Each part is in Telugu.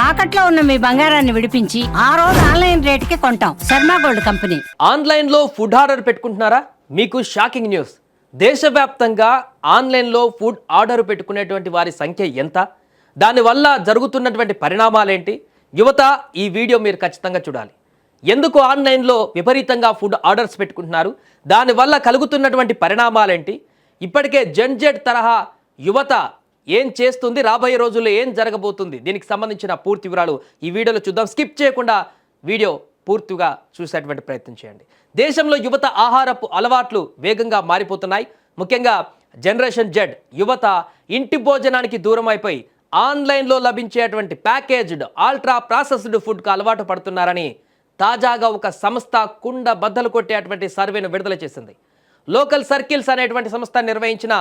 తాకట్లో ఉన్న మీ బంగారాన్ని విడిపించి ఆ రోజు ఆన్లైన్ రేటుకి కొంటాం. Sharma gold company. ఆన్లైన్లో ఫుడ్ ఆర్డర్ పెట్టుకుంటున్నారా? మీకు షాకింగ్ న్యూస్. దేశవ్యాప్తంగా ఆన్లైన్లో ఫుడ్ ఆర్డర్ పెట్టుకునేటువంటి వారి సంఖ్య ఎంత, దానివల్ల జరుగుతున్నటువంటి పరిణామాలేంటి? యువత, ఈ వీడియో మీరు ఖచ్చితంగా చూడాలి. ఎందుకు ఆన్లైన్లో విపరీతంగా ఫుడ్ ఆర్డర్స్ పెట్టుకుంటున్నారు, దానివల్ల కలుగుతున్నటువంటి పరిణామాలేంటి, ఇప్పటికే జెడ్ తరహా యువత ఏం చేస్తుంది, రాబోయే రోజుల్లో ఏం జరగబోతుంది, దీనికి సంబంధించిన పూర్తి వివరాలు ఈ వీడియోలో చూద్దాం. స్కిప్ చేయకుండా వీడియో పూర్తిగా చూసేటువంటి ప్రయత్నం చేయండి. దేశంలో యువత ఆహారపు అలవాట్లు వేగంగా మారిపోతున్నాయి. ముఖ్యంగా జనరేషన్ జెడ్ యువత ఇంటి భోజనానికి దూరం అయిపోయి ఆన్లైన్లో లభించేటువంటి ప్యాకేజ్డ్ అల్ట్రా ప్రాసెస్డ్ ఫుడ్కు అలవాటు పడుతున్నారని తాజాగా ఒక సంస్థ కుండ బద్దలు కొట్టేటువంటి సర్వేను విడుదల చేసింది. లోకల్ సర్కిల్స్ అనేటువంటి సంస్థ నిర్వహించిన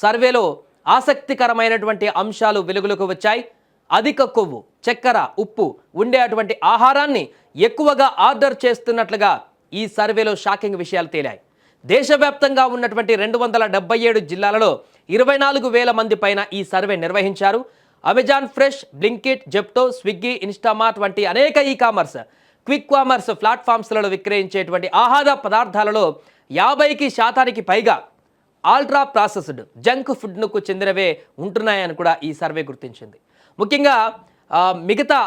సర్వేలో ఆసక్తికరమైనటువంటి అంశాలు వెలుగులోకి వచ్చాయి. అధిక కొవ్వు, చక్కెర, ఉప్పు ఉండే అటువంటి ఆహారాన్ని ఎక్కువగా ఆర్డర్ చేస్తున్నట్లుగా ఈ సర్వేలో షాకింగ్ విషయాలు తేలాయి. దేశవ్యాప్తంగా ఉన్నటువంటి 277 జిల్లాలలో 24,000 మంది పైన ఈ సర్వే నిర్వహించారు. Amazon fresh, Blinkit, Zepto, Swiggy, Instamart వంటి అనేక ఈ-కామర్స్, క్విక్ కామర్స్ ప్లాట్ఫామ్స్లలో విక్రయించేటువంటి ఆహార పదార్థాలలో 50% పైగా అల్ట్రా ప్రాసెస్డ్ జంక్ ఫుడ్కు చెందినవే ఉంటున్నాయని కూడా ఈ సర్వే గుర్తించింది. ముఖ్యంగా మిగతా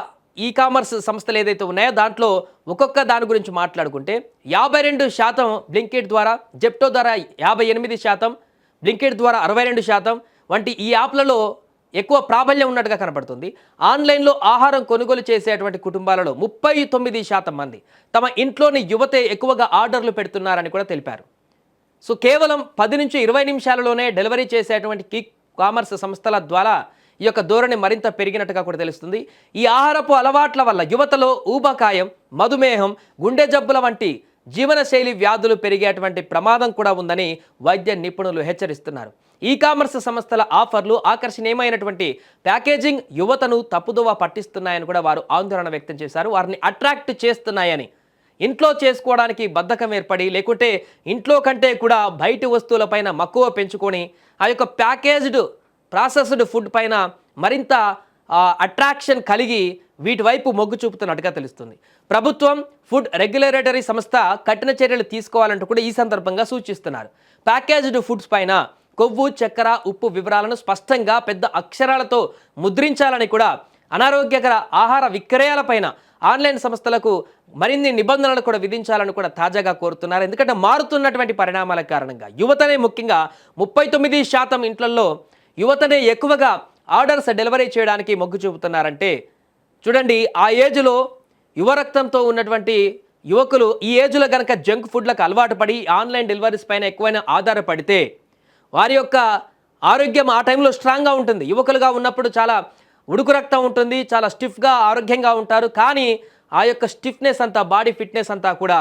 ఈ-కామర్స్ సంస్థలు ఏదైతే ఉన్నాయో దాంట్లో ఒక్కొక్క దాని గురించి మాట్లాడుకుంటే 52% బ్లింకిట్ ద్వారా, జెప్టో ద్వారా 58%, బ్లింకిట్ ద్వారా 62% వంటి ఈ యాప్లలో ఎక్కువ ప్రాబల్యం ఉన్నట్టుగా కనపడుతుంది. ఆన్లైన్లో ఆహారం కొనుగోలు చేసేటువంటి కుటుంబాలలో 39% మంది తమ ఇంట్లోని యువతే ఎక్కువగా ఆర్డర్లు పెడుతున్నారని కూడా తెలిపారు. సో కేవలం 10 నుంచి 20 నిమిషాలలోనే డెలివరీ చేసేటువంటి క్విక్ కామర్స్ సంస్థల ద్వారా ఈ యొక్క ధోరణి మరింత పెరిగినట్టుగా కూడా తెలుస్తుంది. ఈ ఆహారపు అలవాట్ల వల్ల యువతలో ఊబకాయం, మధుమేహం, గుండె జబ్బుల వంటి జీవనశైలి వ్యాధులు పెరిగేటువంటి ప్రమాదం కూడా ఉందని వైద్య నిపుణులు హెచ్చరిస్తున్నారు. ఈ-కామర్స్ సంస్థల ఆఫర్లు, ఆకర్షణీయమైనటువంటి ప్యాకేజింగ్ యువతను తప్పుదోవ పట్టిస్తున్నాయని కూడా వారు ఆందోళన వ్యక్తం చేశారు. వారిని అట్రాక్ట్ చేస్తున్నాయని, ఇంట్లో చేసుకోవడానికి బద్ధకం ఏర్పడి, లేకుంటే ఇంట్లో కంటే కూడా బయటి వస్తువులపైన మక్కువ పెంచుకొని ఆ యొక్క ప్యాకేజ్డ్ ప్రాసెస్డ్ ఫుడ్ పైన మరింత అట్రాక్షన్ కలిగి వీటి వైపు మొగ్గు చూపుతున్నట్టుగా తెలుస్తుంది. ప్రభుత్వం, ఫుడ్ రెగ్యులేటరీ సంస్థ కఠిన చర్యలు తీసుకోవాలంటూ కూడా ఈ సందర్భంగా సూచిస్తున్నారు. ప్యాకేజ్డ్ ఫుడ్స్ పైన కొవ్వు, చక్కెర, ఉప్పు వివరాలను స్పష్టంగా పెద్ద అక్షరాలతో ముద్రించాలని కూడా, అనారోగ్యకర ఆహార విక్రయాలపైన ఆన్లైన్ సంస్థలకు మరిన్ని నిబంధనలు కూడా విధించాలని కూడా తాజాగా కోరుతున్నారు. ఎందుకంటే మారుతున్నటువంటి పరిణామాల కారణంగా యువతనే, ముఖ్యంగా 39% ఇంట్లలో యువతనే ఎక్కువగా ఆర్డర్స్ డెలివరీ చేయడానికి మొగ్గు చూపుతున్నారంటే చూడండి, ఆ ఏజ్లో యువ రక్తంతో ఉన్నటువంటి యువకులు ఈ ఏజ్లో కనుక జంక్ ఫుడ్లకు అలవాటు పడి ఆన్లైన్ డెలివరీస్ పైన ఎక్కువైనా ఆధారపడితే వారి యొక్క ఆరోగ్యం ఆ టైంలో స్ట్రాంగ్గా ఉంటుంది. యువకులుగా ఉన్నప్పుడు చాలా ఉడుకు రక్తం ఉంటుంది, చాలా స్టిఫ్గా ఆరోగ్యంగా ఉంటారు. కానీ ఆ యొక్క స్టిఫ్నెస్ అంతా, బాడీ ఫిట్నెస్ అంతా కూడా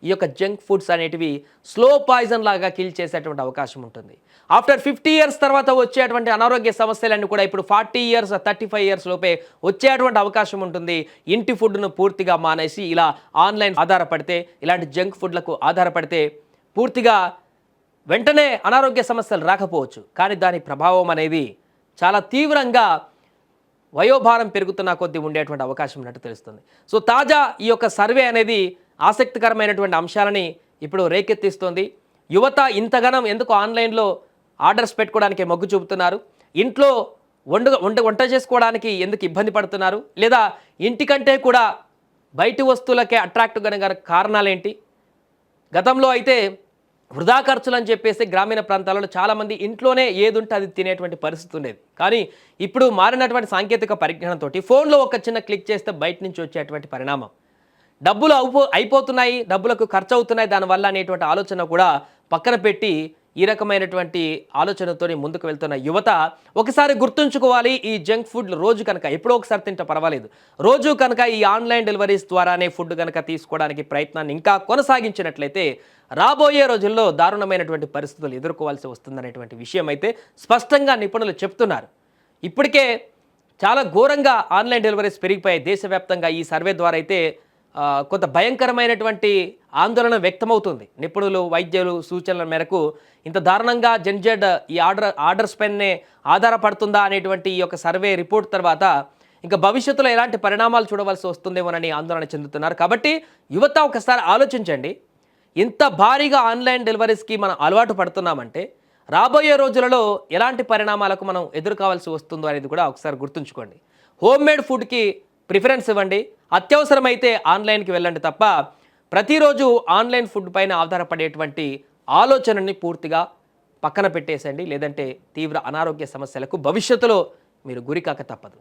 ఈ యొక్క జంక్ ఫుడ్స్ అనేటివి స్లో పాయిజన్ లాగా కిల్ చేసేటువంటి అవకాశం ఉంటుంది. ఆఫ్టర్ 50 ఇయర్స్ తర్వాత వచ్చేటువంటి అనారోగ్య సమస్యలన్నీ కూడా ఇప్పుడు 40 ఇయర్స్, 35 ఇయర్స్ లోపే వచ్చేటువంటి అవకాశం ఉంటుంది. ఇంటి ఫుడ్ను పూర్తిగా మానేసి ఇలా ఆన్లైన్ ఆధారపడితే, ఇలాంటి జంక్ ఫుడ్లకు ఆధారపడితే పూర్తిగా వెంటనే అనారోగ్య సమస్యలు రాకపోవచ్చు, కానీ దాని ప్రభావం అనేది చాలా తీవ్రంగా వయోభారం పెరుగుతున్న కొద్దీ ఉండేటువంటి అవకాశం ఉన్నట్టు తెలుస్తుంది. సో తాజా ఈ యొక్క సర్వే అనేది ఆసక్తికరమైనటువంటి అంశాలని ఇప్పుడు రేకెత్తిస్తోంది. యువత ఇంతగానం ఎందుకు ఆన్లైన్లో ఆర్డర్స్ పెట్టుకోవడానికి మొగ్గు చూపుతున్నారు, ఇంట్లో వంట చేసుకోవడానికి ఎందుకు ఇబ్బంది పడుతున్నారు, లేదా ఇంటికంటే కూడా బయటి వస్తువులకే అట్రాక్ట్ కనుక కారణాలేంటి? గతంలో అయితే వృధా ఖర్చులు అని చెప్పేసి గ్రామీణ ప్రాంతాలలో చాలామంది ఇంట్లోనే ఏదుంటే అది తినేటువంటి పరిస్థితి ఉండేది. కానీ ఇప్పుడు మారినటువంటి సాంకేతిక పరిజ్ఞానంతో ఫోన్లో ఒక చిన్న క్లిక్ చేస్తే బయట నుంచి వచ్చేటువంటి పరిణామం, డబ్బులు అయిపోతున్నాయి, డబ్బులకు ఖర్చు అవుతున్నాయి దానివల్ల అనేటువంటి ఆలోచన కూడా పక్కన పెట్టి ఈ రకమైనటువంటి ఆలోచనతో ముందుకు వెళ్తున్న యువత ఒకసారి గుర్తుంచుకోవాలి. ఈ జంక్ ఫుడ్ రోజు కనుక ఎప్పుడో ఒకసారి తింటే పర్వాలేదు, రోజు కనుక ఈ ఆన్లైన్ డెలివరీస్ ద్వారానే ఫుడ్ కనుక తీసుకోవడానికి ప్రయత్నాన్ని ఇంకా కొనసాగించినట్లయితే రాబోయే రోజుల్లో దారుణమైనటువంటి పరిస్థితులు ఎదుర్కోవాల్సి వస్తుందనేటువంటి విషయం అయితే స్పష్టంగా నిపుణులు చెప్తున్నారు. ఇప్పటికే చాలా ఘోరంగా ఆన్లైన్ డెలివరీస్ పెరిగిపోయాయి దేశవ్యాప్తంగా. ఈ సర్వే ద్వారా అయితే కొంత భయంకరమైనటువంటి ఆందోళన వ్యక్తమవుతుంది. నిపుణులు, వైద్యులు సూచనల మేరకు ఇంత దారుణంగా జెడ్ ఈ ఆర్డర్స్ పైనే ఆధారపడుతుందా అనేటువంటి ఈ యొక్క సర్వే రిపోర్ట్ తర్వాత ఇంకా భవిష్యత్తులో ఎలాంటి పరిణామాలు చూడవలసి వస్తుందేమోనని ఆందోళన చెందుతున్నారు. కాబట్టి యువత ఒకసారి ఆలోచించండి. ఇంత భారీగా ఆన్లైన్ డెలివరీస్కి మనం అలవాటు పడుతున్నామంటే రాబోయే రోజులలో ఎలాంటి పరిణామాలకు మనం ఎదుర్కోవాల్సి వస్తుందో అనేది కూడా ఒకసారి గుర్తుంచుకోండి. హోమ్ మేడ్ ఫుడ్కి ప్రిఫరెన్స్ ఇవ్వండి. అత్యవసరమైతే ఆన్లైన్కి వెళ్ళండి తప్ప ప్రతిరోజు ఆన్లైన్ ఫుడ్ పైన ఆధారపడేటువంటి ఆలోచనని పూర్తిగా పక్కన పెట్టేసండి. లేదంటే తీవ్ర అనారోగ్య సమస్యలకు భవిష్యత్తులో మీరు గురికాక తప్పదు.